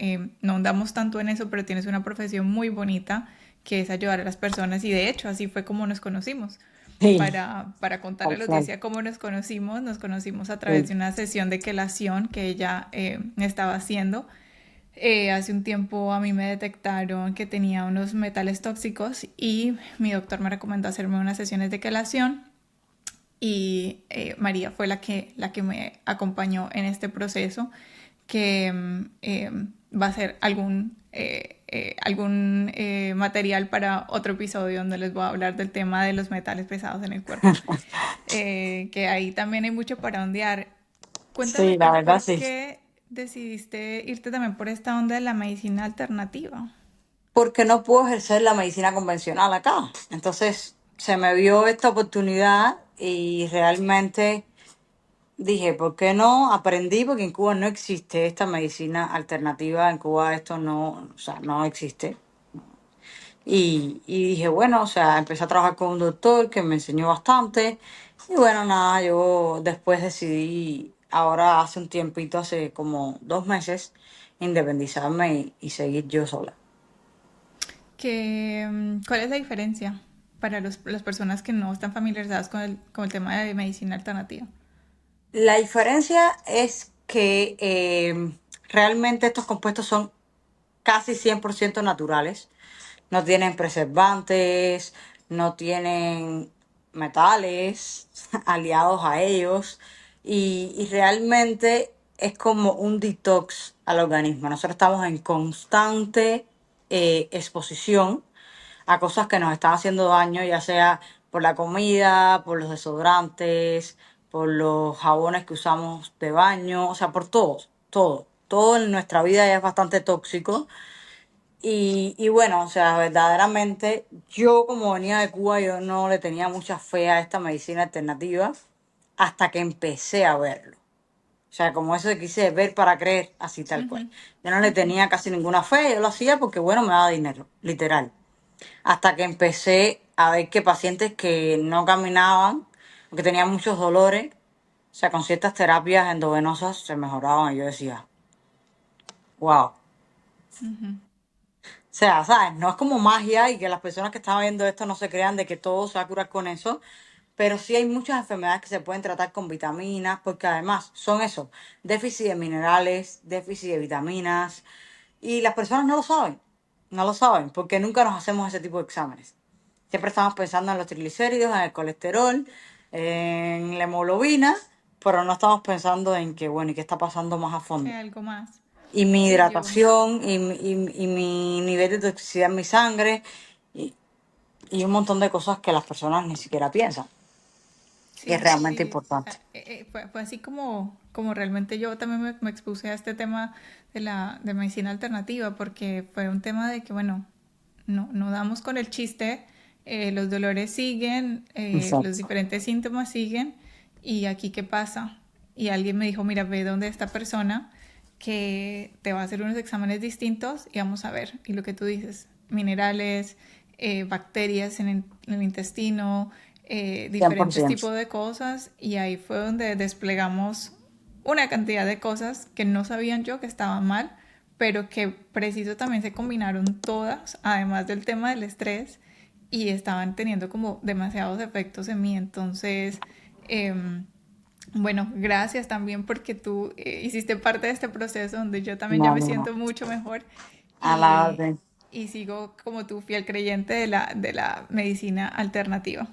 no andamos tanto en eso, pero tienes una profesión muy bonita que es ayudar a las personas y de hecho así fue como nos conocimos. Sí, Para contarle tal a la cual. audiencia cómo nos conocimos a través Sí. de una sesión de quelación que ella estaba haciendo. Hace un tiempo a mí me detectaron que tenía unos metales tóxicos y mi doctor me recomendó hacerme unas sesiones de quelación y María fue la que me acompañó en este proceso que va a ser algún material para otro episodio donde les voy a hablar del tema de los metales pesados en el cuerpo. Que ahí también hay mucho para ondear. Cuéntame Sí, la tú verdad por sí. qué decidiste irte también por esta onda de la medicina alternativa. Porque no puedo ejercer la medicina convencional acá. Entonces se me vio esta oportunidad y realmente dije, ¿por qué no? Aprendí porque en Cuba no existe esta medicina alternativa, en Cuba esto no, o sea, no existe. Y dije, bueno, o sea, empecé a trabajar con un doctor que me enseñó bastante. Y bueno, nada, yo después decidí ahora hace un tiempito, hace como 2 meses, independizarme y seguir yo sola. ¿Cuál es la diferencia para las personas que no están familiarizadas con el tema de medicina alternativa? La diferencia es que realmente estos compuestos son casi 100% naturales. No tienen preservantes, no tienen metales aliados a ellos y realmente es como un detox al organismo. Nosotros estamos en constante exposición a cosas que nos están haciendo daño, ya sea por la comida, por los desodorantes, por los jabones que usamos de baño, o sea, por todo, todo. Todo en nuestra vida ya es bastante tóxico y bueno, o sea, verdaderamente yo como venía de Cuba, yo no le tenía mucha fe a esta medicina alternativa hasta que empecé a verlo. O sea, como eso de que quise ver para creer, así tal cual. Ujú, Yo no le ujú. tenía casi ninguna fe, yo lo hacía porque bueno, me daba dinero, literal. Hasta que empecé a ver que pacientes que no caminaban, o que tenían muchos dolores, o sea, con ciertas terapias endovenosas se mejoraban y yo decía, wow. O sea, ¿sabes? No es como magia y que las personas que están viendo esto no se crean de que todo se va a curar con eso, pero sí hay muchas enfermedades que se pueden tratar con vitaminas, porque además son eso, déficit de minerales, déficit de vitaminas, y las personas no lo saben, no lo saben, porque nunca nos hacemos ese tipo de exámenes. Siempre estamos pensando en los triglicéridos, en el colesterol, en la hemoglobina, pero no estamos pensando en que, bueno, ¿y qué está pasando más a Sí, fondo? algo más. Y mi Sí, yo. hidratación y mi nivel de toxicidad en mi sangre y, y un montón de cosas que las personas ni siquiera piensan, que es Sí, realmente sí. importante. Fue así como realmente yo también me expuse a este tema de medicina alternativa, porque fue un tema de que, bueno, no damos con el chiste, los dolores siguen, los Exacto. diferentes síntomas siguen, y aquí qué pasa. Y alguien me dijo, mira, ve donde esta persona que te va a hacer unos exámenes distintos y vamos a ver. Y lo que tú dices, minerales, bacterias en el intestino, cien por diferentes ciento tipos de cosas, y ahí fue donde desplegamos una cantidad de cosas que no sabían yo que estaban mal, pero que preciso también se combinaron todas, además del tema del estrés, y estaban teniendo como demasiados efectos en mí. Entonces, bueno, gracias también porque tú hiciste parte de este proceso donde yo también ya No, me no, no. siento mucho mejor A la y, orden. y sigo como tu fiel creyente de la medicina alternativa.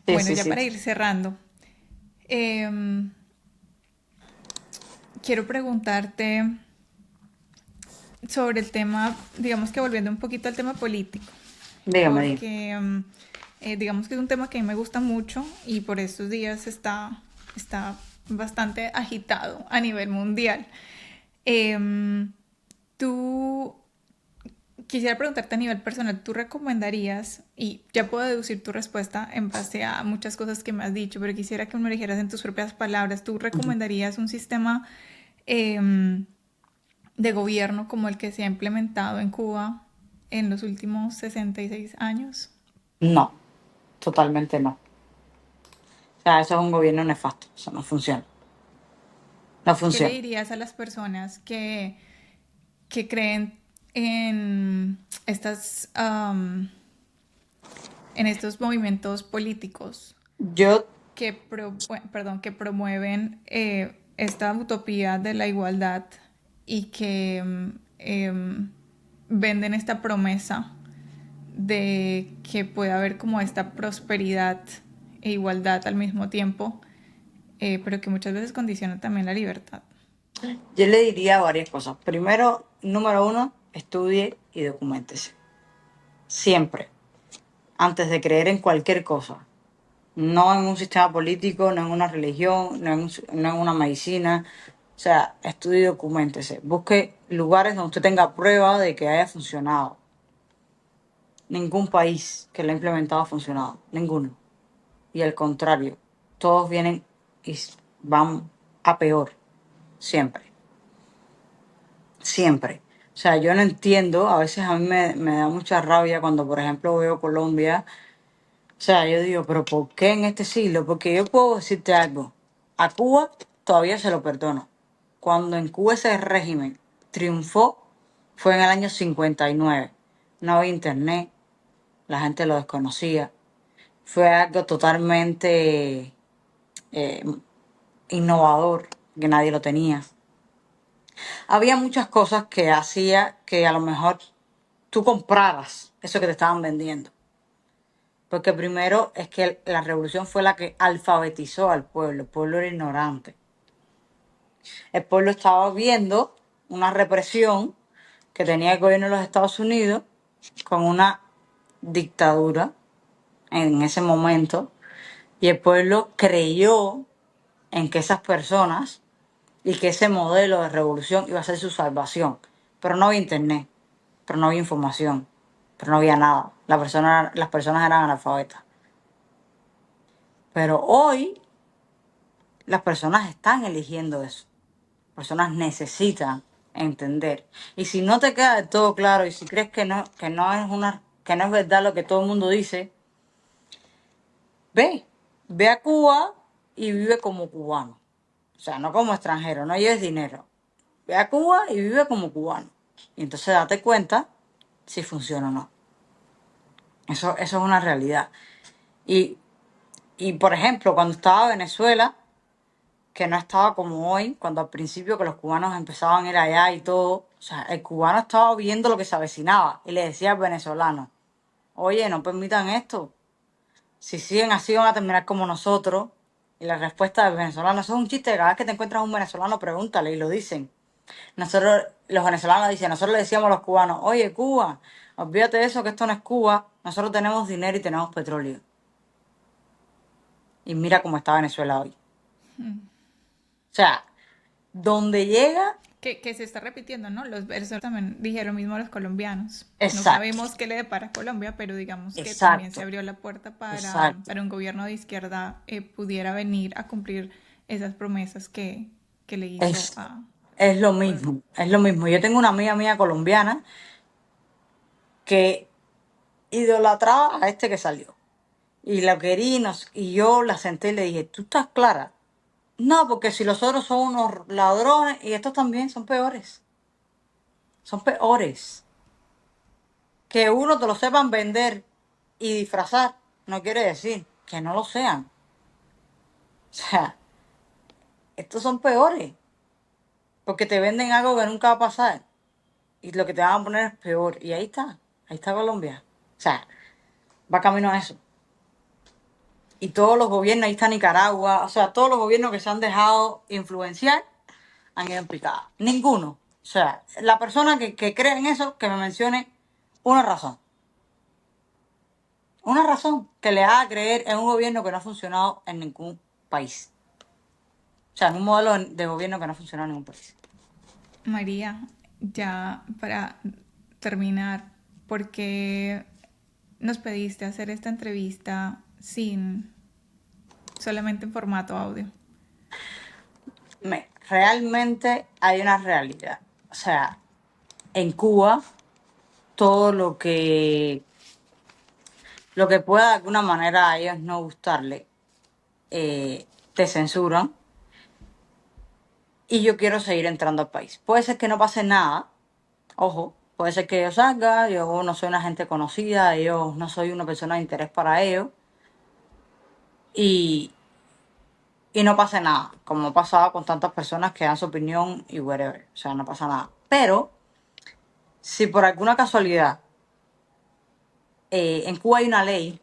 Sí, Bueno, sí, ya sí. para ir cerrando, em, quiero preguntarte sobre el tema, digamos que volviendo un poquito al tema político, Dígame, dígame. porque digamos que es un tema que a mí me gusta mucho y por estos días está bastante agitado a nivel mundial. Em, tú, quisiera preguntarte a nivel personal, ¿tú recomendarías, y ya puedo deducir tu respuesta en base a muchas cosas que me has dicho, pero quisiera que me lo dijeras en tus propias palabras, ¿tú Ujú. recomendarías un sistema em, de gobierno como el que se ha implementado en Cuba en los últimos 66 años? No, totalmente no. O sea, eso es un gobierno nefasto. Eso no funciona. No ¿Qué le funciona. dirías a las personas que creen en estas en estos movimientos políticos Yo, que promueven esta utopía de la igualdad y que venden esta promesa de que puede haber como esta prosperidad e igualdad al mismo tiempo, pero que muchas veces condiciona también la libertad? yo le diría varias cosas. Primero, número uno, estudie y documentese. Siempre. Antes de creer en cualquier cosa. No en un sistema político, no en una religión, no en una medicina. O sea, estudie y documéntese. Busque lugares donde usted tenga prueba de que haya funcionado. Ningún país que lo ha implementado ha funcionado. Ninguno. Y al contrario, todos vienen y van a peor. Siempre. Siempre. O sea, yo no entiendo, a veces a mí me da mucha rabia cuando, por ejemplo, veo Colombia. O sea, yo digo, pero ¿por qué en este siglo? Porque yo puedo decirte algo. A Cuba todavía se lo perdono. Cuando en Cuba ese régimen triunfó, fue en el año 59. No había internet, la gente lo desconocía. Fue algo totalmente eh, innovador, que nadie lo tenía. Había muchas cosas que hacía que a lo mejor tú compraras eso que te estaban vendiendo. Porque primero es que la revolución fue la que alfabetizó al pueblo. El pueblo era ignorante. El pueblo estaba viendo una represión que tenía el gobierno de los Estados Unidos con una dictadura en ese momento. Y el pueblo creyó en que esas personas y que ese modelo de revolución iba a ser su salvación. Pero no había internet, pero no había información, pero no había nada. Las personas eran analfabetas. Pero hoy las personas están eligiendo eso. Las personas necesitan entender. Y si no te queda del todo claro y si crees que no es verdad lo que todo el mundo dice, ve a Cuba y vive como cubano. O sea, no como extranjero, no lleves dinero. Ve a Cuba y vive como cubano. Y entonces date cuenta si funciona o no. Eso es una realidad. Y, y por ejemplo, cuando estaba en Venezuela, que no estaba como hoy, cuando al principio que los cubanos empezaban a ir allá y todo, o sea, el cubano estaba viendo lo que se avecinaba y le decía al venezolano, oye, no permitan esto, si siguen así van a terminar como nosotros. Y la respuesta del venezolano, eso es un chiste, cada vez que te encuentras un venezolano, pregúntale y lo dicen. Nosotros, los venezolanos dicen, nosotros le decíamos a los cubanos, oye, Cuba, olvídate de eso, que esto no es Cuba, nosotros tenemos dinero y tenemos petróleo. Y mira cómo está Venezuela hoy. O sea, donde llega, Que se está repitiendo, ¿no? Los versos también dijeron lo mismo los colombianos. No exacto, sabemos qué le depara a Colombia, pero digamos que también se exacto, abrió la puerta exacto. para un gobierno de izquierda pudiera venir a cumplir esas promesas que le hizo Es, a es lo pueblo. mismo, es lo mismo. Yo tengo una amiga mía colombiana que idolatraba a este que salió. Y la quería y yo la senté y le dije, ¿tú estás clara? No, porque si los otros son unos ladrones y estos también son peores. Son peores. Que uno te lo sepan vender y disfrazar no quiere decir que no lo sean. O sea, estos son peores. Porque te venden algo que nunca va a pasar. Y lo que te van a poner es peor. Y ahí está Colombia. O sea, va camino a eso. Y todos los gobiernos, ahí está Nicaragua, o sea, todos los gobiernos que se han dejado influenciar han ido en picada. Ninguno. O sea, la persona que cree en eso, que me mencione una razón. Una razón que le haga creer en un gobierno que no ha funcionado en ningún país. O sea, en un modelo de gobierno que no ha funcionado en ningún país. María, ya para terminar, ¿por qué nos pediste hacer esta entrevista sin solamente en formato audio? Realmente hay una realidad. O sea, en Cuba, todo lo que pueda de alguna manera a ellos no gustarle, te censuran. Y yo quiero seguir entrando al país. Puede ser que no pase nada, ojo, puede ser que yo salga, yo no soy una gente conocida, yo no soy una persona de interés para ellos, y, y no pase nada, como ha pasado con tantas personas que dan su opinión y whatever, o sea, no pasa nada. Pero si por alguna casualidad en Cuba hay una ley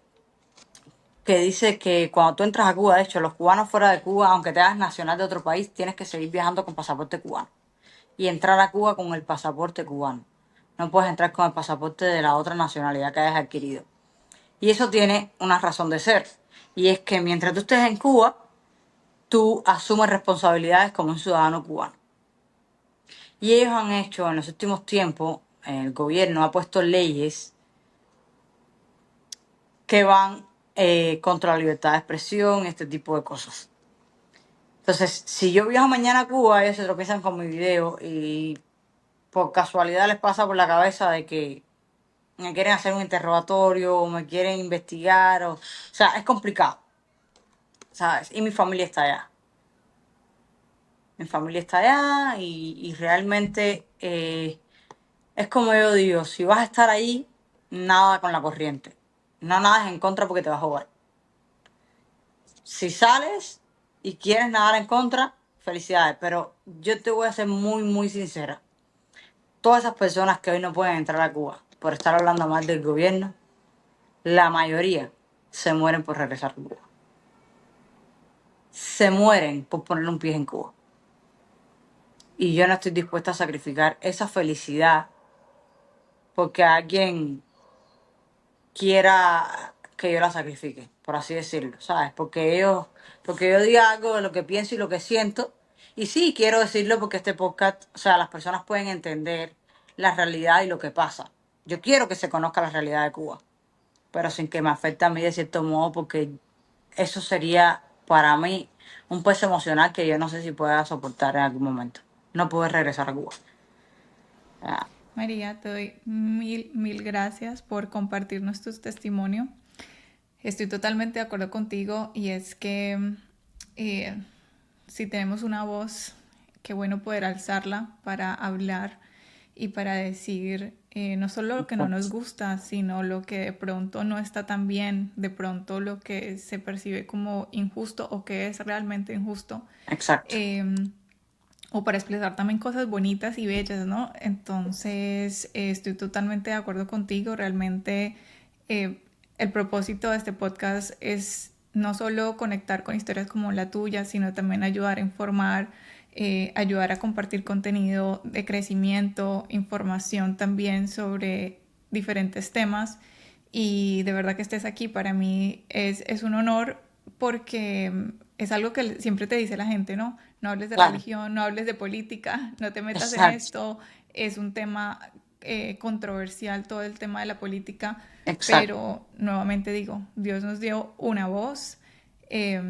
que dice que cuando tú entras a Cuba, de hecho, los cubanos fuera de Cuba, aunque te hagas nacional de otro país, tienes que seguir viajando con pasaporte cubano y entrar a Cuba con el pasaporte cubano. No puedes entrar con el pasaporte de la otra nacionalidad que hayas adquirido. Y eso tiene una razón de ser. Y es que mientras tú estés en Cuba, tú asumes responsabilidades como un ciudadano cubano. Y ellos han hecho en los últimos tiempos, el gobierno ha puesto leyes que van contra la libertad de expresión, este tipo de cosas. Entonces, si yo viajo mañana a Cuba, ellos se tropiezan con mi video y por casualidad les pasa por la cabeza de que me quieren hacer un interrogatorio o me quieren investigar. O sea, es complicado, ¿sabes? Y mi familia está allá. mi familia está allá y realmente es como yo digo, si vas a estar ahí, nada con la corriente. No nades en contra porque te vas a jugar. Si sales y quieres nadar en contra, felicidades, pero yo te voy a ser muy, muy sincera. Todas esas personas que hoy no pueden entrar a Cuba por estar hablando mal del gobierno, la mayoría se mueren por regresar a Cuba. Se mueren por poner un pie en Cuba. Y yo no estoy dispuesta a sacrificar esa felicidad porque alguien quiera que yo la sacrifique, por así decirlo, ¿sabes? Porque yo diga algo de lo que pienso y lo que siento. Y sí, quiero decirlo porque este podcast, o sea, las personas pueden entender la realidad y lo que pasa. Yo quiero que se conozca la realidad de Cuba, pero sin que me afecte a mí de cierto modo, porque eso sería para mí un peso emocional que yo no sé si pueda soportar en algún momento. No poder regresar a Cuba. Ah, María, te doy mil gracias por compartirnos tu testimonio. Estoy totalmente de acuerdo contigo y es que eh, si tenemos una voz, qué bueno poder alzarla para hablar y para decir no solo lo que no nos gusta, sino lo que de pronto no está tan bien, de pronto lo que se percibe como injusto o que es realmente injusto. exacto. Eh, o para expresar también cosas bonitas y bellas, ¿no? Entonces, estoy totalmente de acuerdo contigo. Realmente, eh, el propósito de este podcast es no solo conectar con historias como la tuya, sino también ayudar a informar, ayudar a compartir contenido de crecimiento, información también sobre diferentes temas. Y de verdad que estés aquí para mí es un honor porque es algo que siempre te dice la gente, ¿no? No hables de Claro, religión, no hables de política, no te metas en exacto, esto. Es un tema controversial todo el tema de la política, exacto. pero nuevamente digo, Dios nos dio una voz eh,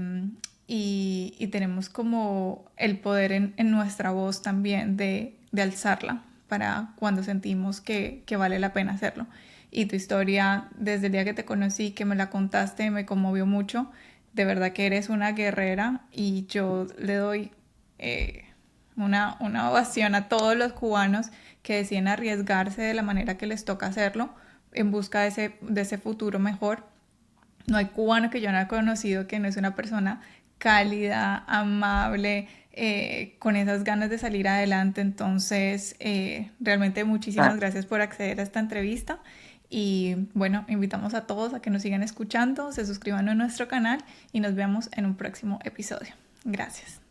y tenemos como el poder en nuestra voz también de alzarla para cuando sentimos que vale la pena hacerlo. Y tu historia, desde el día que te conocí, que me la contaste, me conmovió mucho. De verdad que eres una guerrera y yo le doy eh, una ovación a todos los cubanos que deciden arriesgarse de la manera que les toca hacerlo en busca de ese futuro mejor. No hay cubano que yo no haya conocido que no es una persona cálida, amable, con esas ganas de salir adelante. Entonces, realmente muchísimas Claro. gracias por acceder a esta entrevista. Y bueno, invitamos a todos a que nos sigan escuchando, se suscriban a nuestro canal y nos vemos en un próximo episodio. Gracias.